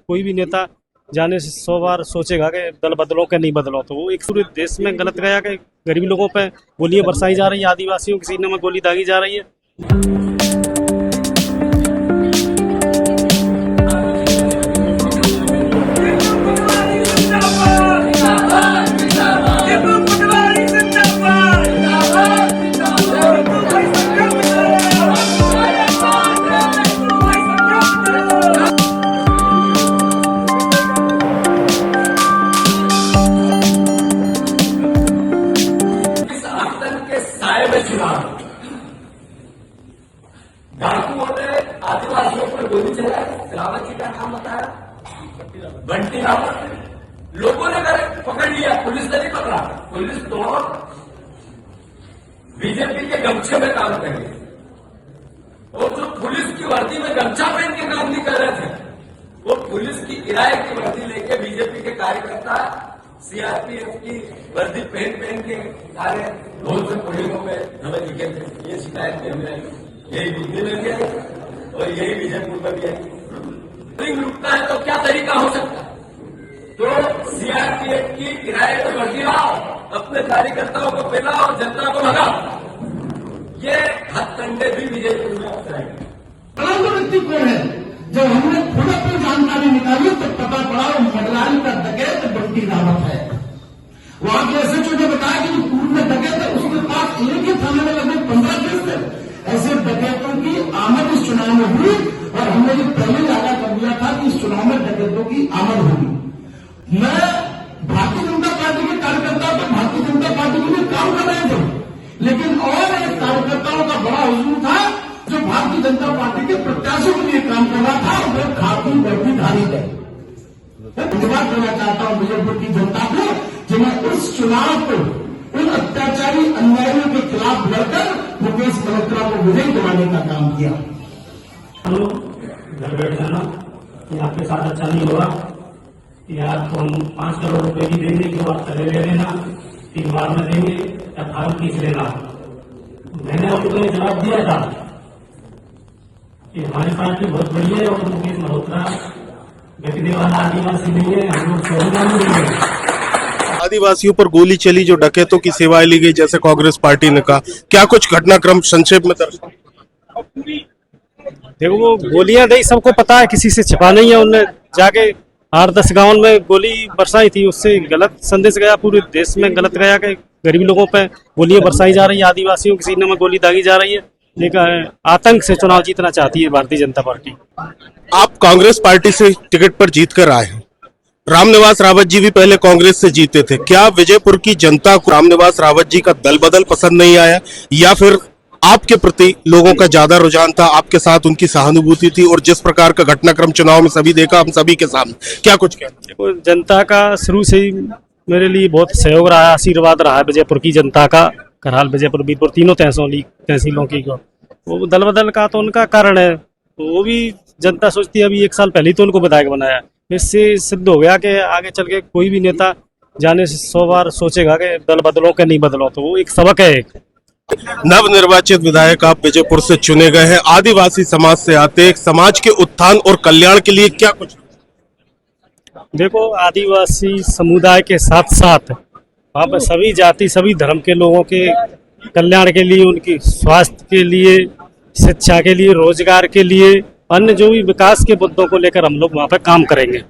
कोई भी नेता जाने से 100 बार सोचेगा कि दल बदलो कि नहीं बदलो, तो वो एक पूरे देश में गलत गया कि गरीब लोगों पे गोलियां बरसाई जा रही है, आदिवासियों के सीने में गोली दागी जा रही है। डाकुओं ने आदिवासियों पर गोली चलाई, रावत जी का नाम बताया, बंटी रावत। लोगों ने पकड़ लिया, पुलिस ने नहीं पकड़ा। पुलिस तो बीजेपी के गमछे में काम कर रही, और जो पुलिस की वर्दी में गमछा पहन के काम नहीं कर रहे थे, वो पुलिस की किराए की वर्दी लेके बीजेपी के कार्यकर्ता सीआरपीएफ की वर्दी पहन के सारे ढोल से पुलियों में हमें दिखे थे। ये शिकायत भी हमें यही बुद्धि में भी आई और यही बीजेपुर में भी आई। लुटना है तो क्या तरीका हो सकता है? तो सीआरपीएफ की किराए पर वर्दी लाओ, अपने कार्यकर्ताओं को पहनाओ और जनता को भगाओ। ये हथकंडे भी बीजेपुर में अपनाएंगे। व्यक्ति कौन है? जब हमने खुद अपनी जानकारी निकाली तो पता पड़ा वो मडराई का डकैत बंटी रावत है। वहां के एसएचओ ने बताया कि पूर्व में डकैत है, उसके पास एक ही थाने में लगभग 15 केस थे। ऐसे डकैतों की आमद इस चुनाव में हुई और हमने ये पहले वादा कर दिया था कि इस चुनाव में डकैतों की आमद होगी। मैं भारतीय जनता पार्टी के कार्यकर्ता तो भारतीय जनता पार्टी के लिए काम कर रहे थे, लेकिन और एक कार्यकर्ताओं का बड़ा हुजूम था जो भारतीय जनता पार्टी के प्रत्याशियों के लिए काम कर रहा था, और वो खाकी वर्दीधारी है। मैं धन्यवाद देना चाहता हूं बीजेपी की जनता को, जिन्हें उस चुनाव को उन अत्याचारी अन्यायियों के खिलाफ लड़कर मुकेश मल्होत्रा को विजयी दिलाने का काम किया। घर बैठ जाना कि आपके साथ अच्छा नहीं होगा, कि आपको हम 5 करोड़ रुपए की देंगे, जो आप चले ले लेना, 3 बार में देंगे या फार्म खींच लेना। मैंने आपको जवाब दिया था कि हमारी पार्टी बहुत बड़ी है और मुकेश मल्होत्रा बिकने वाला आदिवासी नहीं है, हम लोग शोहदान नहीं है। आदिवासियों पर गोली चली, जो डकैतों की सेवाएं ली गई, जैसे कांग्रेस पार्टी ने कहा, क्या कुछ घटनाक्रम संक्षेप में दर्शाओ? देखो, वो गोलियां दी, सबको पता है, किसी से छिपा नहीं है। उनने जाके 8-10 गांव में गोली बरसाई थी, उससे गलत संदेश गया, पूरे देश में गलत गया कि गरीब लोगों पे गोलियां बरसाई जा रही है, आदिवासियों के सीने में गोली दागी जा रही है। एक आतंक से चुनाव जीतना चाहती है भारतीय जनता पार्टी। आप कांग्रेस पार्टी से टिकट पर जीत कर आए हैं, रामनिवास रावत जी भी पहले कांग्रेस से जीते थे। क्या विजयपुर की जनता को रामनिवास रावत जी का दल बदल पसंद नहीं आया, या फिर आपके प्रति लोगों का ज्यादा रुझान था, आपके साथ उनकी सहानुभूति थी, और जिस प्रकार का घटनाक्रम चुनाव में सभी देखा, हम सभी के सामने, क्या कुछ कहते हैं? जनता का शुरू से ही मेरे लिए बहुत सहयोग रहा है, आशीर्वाद रहा है विजयपुर की जनता का। करहाल, विजयपुर, बीरपुर, तीनों तहसीलों की को वो दल बदल का तो उनका कारण है, तो वो भी जनता सोचती है। अभी 1 साल पहले ही तो उनको विधायक बनाया, इससे सिद्ध हो गया कि आगे चल के कोई भी नेता जाने से 100 बार सोचेगा कि दल बदलो कि नहीं बदलो, तो वो एक सबक है। एक नवनिर्वाचित विधायक आप विजयपुर से चुने गए हैं, आदिवासी समाज से आते, एक समाज के उत्थान और कल्याण के लिए क्या कुछ? देखो, आदिवासी समुदाय के साथ साथ वहाँ पर सभी जाति, सभी धर्म के लोगों के कल्याण के लिए, उनकी स्वास्थ्य के लिए, शिक्षा के लिए, रोजगार के लिए, अन्य जो भी विकास के मुद्दों को लेकर हम लोग वहाँ पर काम करेंगे।